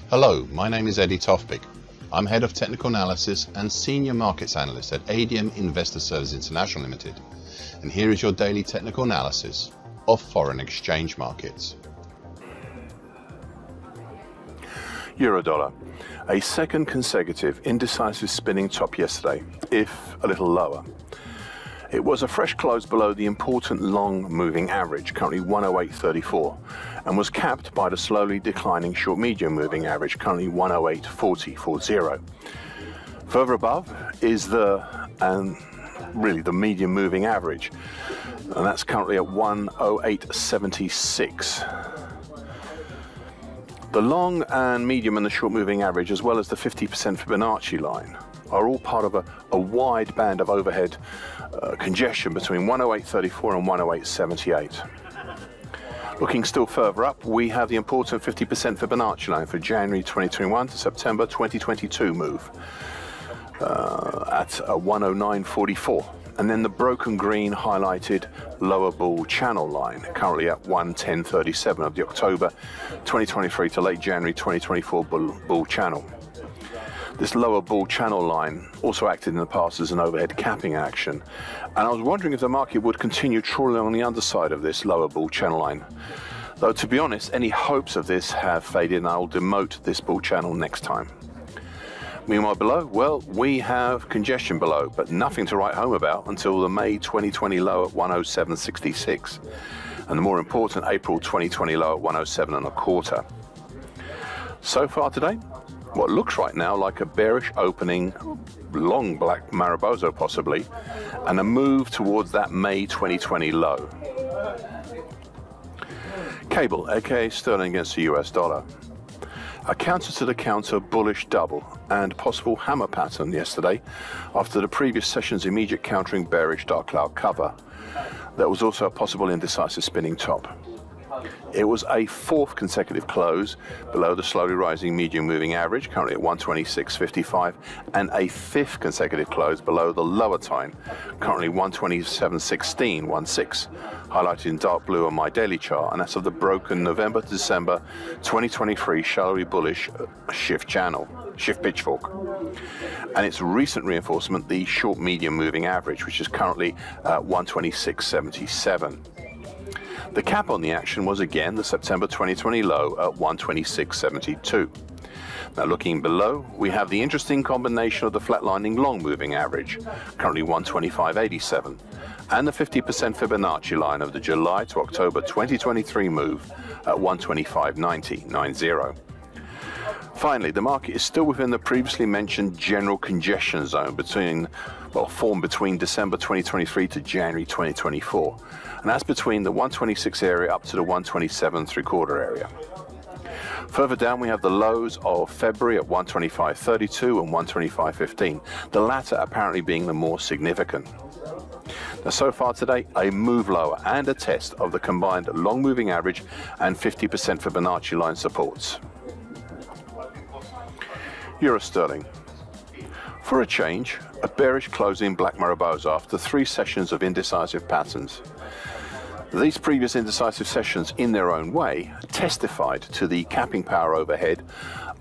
Hello, my name is Tofpik. I'm Head of Technical Analysis and Senior Markets Analyst at ADM Investor Services International Limited, and here is your daily technical analysis of foreign exchange markets. Euro-dollar, a second consecutive indecisive spinning top yesterday, if a little lower. It was a fresh close below the important long moving average, currently 108.34, and was capped by the slowly declining short medium moving average, currently 108.40. Further above is the medium moving average, and that's currently at 108.76. The long and medium and the short moving average, as well as the 50% Fibonacci line, are all part of a wide band of overhead congestion between 108.34 and 108.78. Looking still further up, we have the important 50% Fibonacci line for January 2021 to September 2022 move at 109.44. And then the broken green highlighted lower bull channel line, currently at 110.37 of the October 2023 to late January 2024 bull channel. This lower bull channel line also acted in the past as an overhead capping action, and I was wondering if the market would continue trawling on the underside of this lower bull channel line. Though to be honest, any hopes of this have faded, and I'll demote this bull channel next time. Meanwhile below, well, we have congestion below, but nothing to write home about until the May 2020 low at 107.66, and the more important April 2020 low at 107.25. So far today, what looks right now like a bearish opening, long black Mariposa possibly, and a move towards that May 2020 low. Cable, aka sterling against the US dollar. A counter to the counter bullish double and possible hammer pattern yesterday after the previous session's immediate countering bearish dark cloud cover. There was also a possible indecisive spinning top. It was a fourth consecutive close below the slowly rising medium moving average, currently at 126.55, and a fifth consecutive close below the lower time, currently 127.16, highlighted in dark blue on my daily chart, and that's of the broken November to December 2023 shallowly bullish shift pitchfork. And its recent reinforcement, the short medium moving average, which is currently at 126.77. The cap on the action was again the September 2020 low at 126.72. Now looking below, we have the interesting combination of the flatlining long moving average, currently 125.87, and the 50% Fibonacci line of the July to October 2023 move at 125.90. Finally, the market is still within the previously mentioned general congestion zone formed between December 2023 to January 2024, and that's between the 126 area up to the 127.75 area. Further down, we have the lows of February at 125.32 and 125.15, the latter apparently being the more significant. Now, so far today, a move lower and a test of the combined long moving average and 50% Fibonacci line supports. Euro sterling. For a change, a bearish closing black Mariposa after 3 sessions of indecisive patterns. These previous indecisive sessions, in their own way, testified to the capping power overhead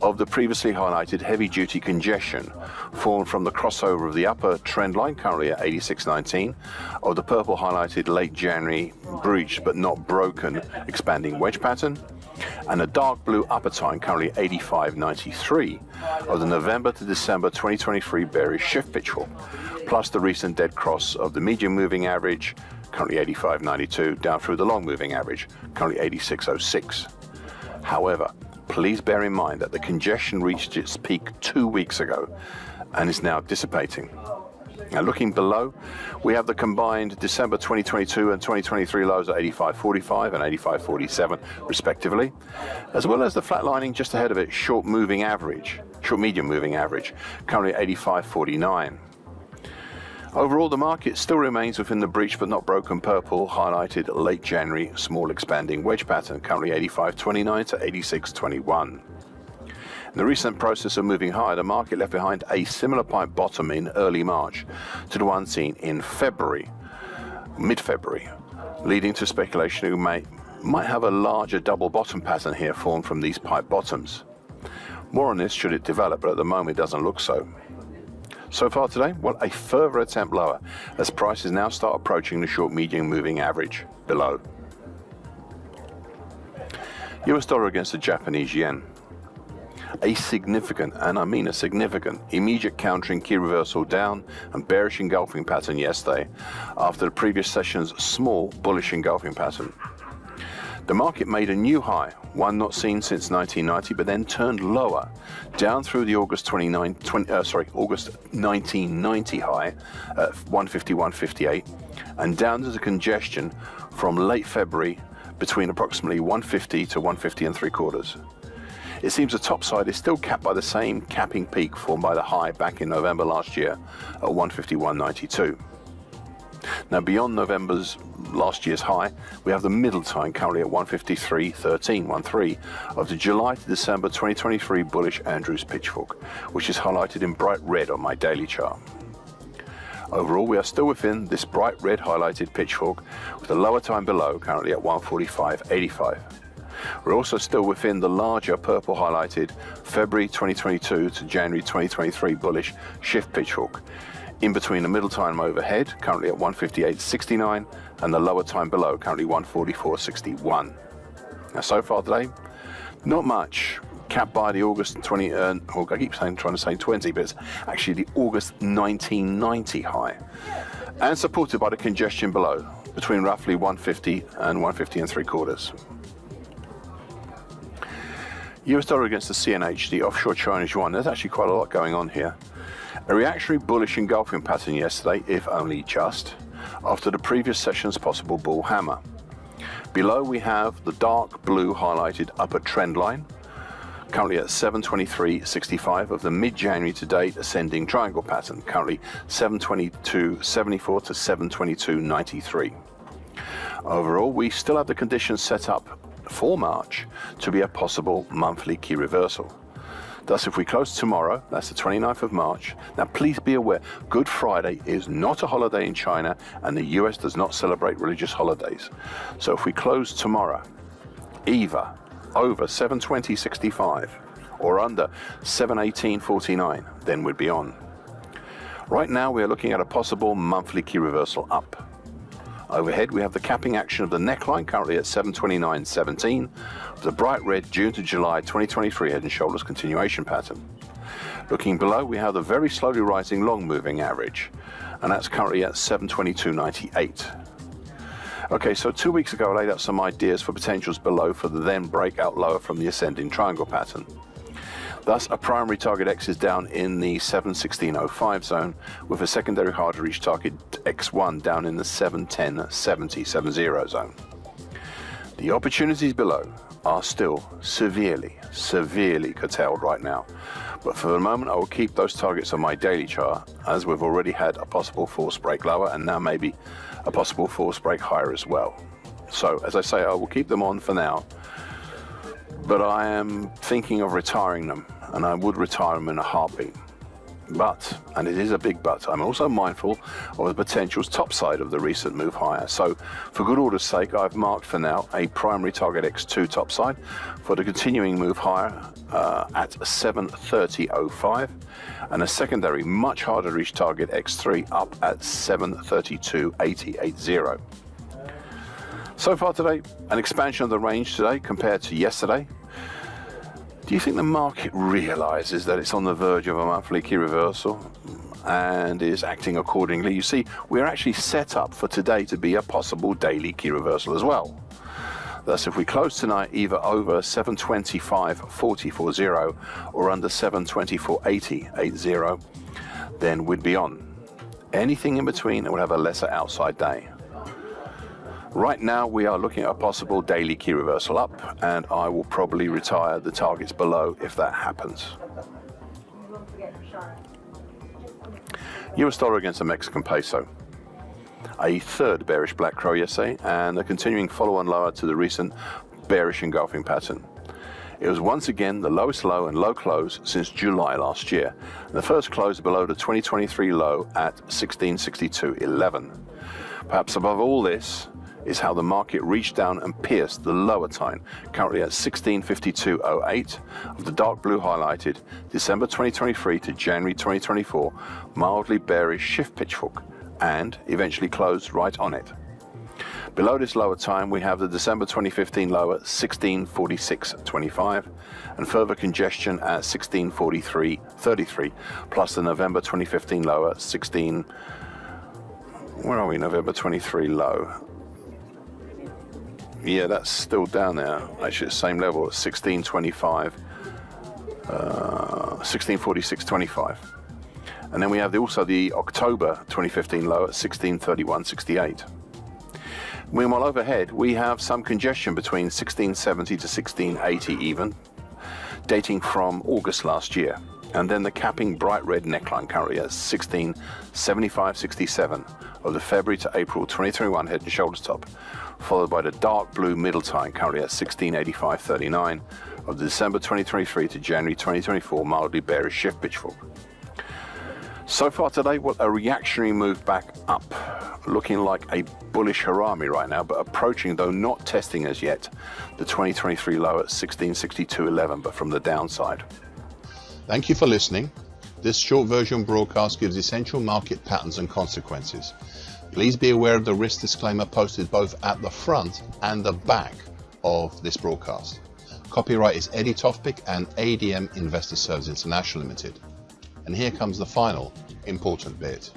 of the previously highlighted heavy-duty congestion formed from the crossover of the upper trend line, currently at 86.19, of the purple highlighted late January breached but not broken expanding wedge pattern, and a dark blue upper time, currently 85.93, of the November to December 2023 bearish shift pitchfork, plus the recent dead cross of the medium moving average, currently 85.92, down through the long moving average, currently 86.06. However, please bear in mind that the congestion reached its peak 2 weeks ago and is now dissipating. Now looking below, we have the combined December 2022 and 2023 lows at 85.45 and 85.47 respectively, as well as the flatlining just ahead of it, short medium moving average, currently at 85.49. Overall, the market still remains within the breached but not broken purple highlighted late January small expanding wedge pattern, currently 85.29 to 86.21. In the recent process of moving higher, the market left behind a similar pipe bottom in early March to the one seen in mid-February, leading to speculation who might have a larger double bottom pattern here formed from these pipe bottoms. More on this should it develop, but at the moment it doesn't look so. So far today, well, a further attempt lower as prices now start approaching the short medium moving average below. US dollar against the Japanese yen. A significant, and I mean a significant, immediate countering key reversal down and bearish engulfing pattern yesterday after the previous session's small bullish engulfing pattern. The market made a new high, one not seen since 1990, but then turned lower down through the August 1990 high at 151.58 and down to the congestion from late February between approximately 150 to 150.75. It seems the top side is still capped by the same capping peak formed by the high back in November last year at 151.92. Now beyond last year's high, we have the middle time currently at 153.13 of the July to December 2023 bullish Andrews pitchfork, which is highlighted in bright red on my daily chart. Overall, we are still within this bright red highlighted pitchfork with the lower time below currently at 145.85. We're also still within the larger purple highlighted February 2022 to January 2023 bullish shift pitchfork, in between the middle time overhead currently at 158.69 and the lower time below currently 144.61. Now so far today, not much, capped by the August 20, I keep trying to say 20, but it's actually the August 1990 high, and supported by the congestion below between roughly 150 and 150.75. US dollar against the CNH, the offshore Chinese yuan. There's actually quite a lot going on here. A reactionary bullish engulfing pattern yesterday, if only just, after the previous session's possible bull hammer. Below we have the dark blue highlighted upper trend line, currently at 723.65 of the mid-January to date ascending triangle pattern, currently 722.74 to 722.93. Overall, we still have the conditions set up for March to be a possible monthly key reversal. Thus, if we close tomorrow, that's the 29th of March, now please be aware, Good Friday is not a holiday in China and the US does not celebrate religious holidays. So if we close tomorrow, either over 720.65 or under 718.49, then we'd be on. Right now, we are looking at a possible monthly key reversal up. Overhead, we have the capping action of the neckline currently at 729.17, with the bright red June to July 2023 head and shoulders continuation pattern. Looking below, we have the very slowly rising long moving average, and that's currently at 722.98. Okay, so 2 weeks ago I laid out some ideas for potentials below for the then breakout lower from the ascending triangle pattern. Thus, a primary target X is down in the 716.05 zone, with a secondary hard to reach target X1 down in the 710.70 zone. The opportunities below are still severely curtailed right now, but for the moment I will keep those targets on my daily chart, as we've already had a possible false break lower and now maybe a possible false break higher as well. So as I say, I will keep them on for now, but I am thinking of retiring them, and I would retire them in a heartbeat. But, and it is a big but, I'm also mindful of the potential top side of the recent move higher. So for good order's sake, I've marked for now a primary target X2 top side for the continuing move higher at 730.05, and a secondary much harder to reach target X3 up at 732.80. So far today, an expansion of the range today compared to yesterday. Do you think the market realizes that it's on the verge of a monthly key reversal and is acting accordingly? You see, we're actually set up for today to be a possible daily key reversal as well. Thus, if we close tonight either over 725.40 or under 724.80, then we'd be on. Anything in between would have a lesser outside day. Right now we are looking at a possible daily key reversal up, and I will probably retire the targets below if that happens. US dollar against the Mexican peso. A third bearish black crow yesterday, and a continuing follow-on lower to the recent bearish engulfing pattern. It was once again the lowest low and low close since July last year, and the first close below the 2023 low at 1662.11. Perhaps above all this is how the market reached down and pierced the lower time, currently at 1652.08 of the dark blue highlighted December 2023 to January 2024 mildly bearish shift pitchfork, and eventually closed right on it. Below this lower time we have the December 2015 low at 1646.25 and further congestion at 1643.33 plus the November 2015 low at November 23 low. Yeah, that's still down there. Actually, the same level at 1646.25. And then we have also the October 2015 low at 1631.68. Meanwhile, overhead, we have some congestion between 1670 to 1680 even, dating from August last year. And then the capping bright red neckline currently at 1675.67 of the February to April 2021 head and shoulders top, followed by the dark blue middle time currently at 1685.39 of the December 2023 to January 2024 mildly bearish shift pitchfork. So far today, well, a reactionary move back up, looking like a bullish harami right now, but approaching, though not testing as yet, the 2023 low at 1662.11, but from the downside. Thank you for listening. This short version broadcast gives essential market patterns and consequences. Please be aware of the risk disclaimer posted both at the front and the back of this broadcast. Copyright is Eddie Tofpik and ADM Investor Services International Limited. And here comes the final important bit.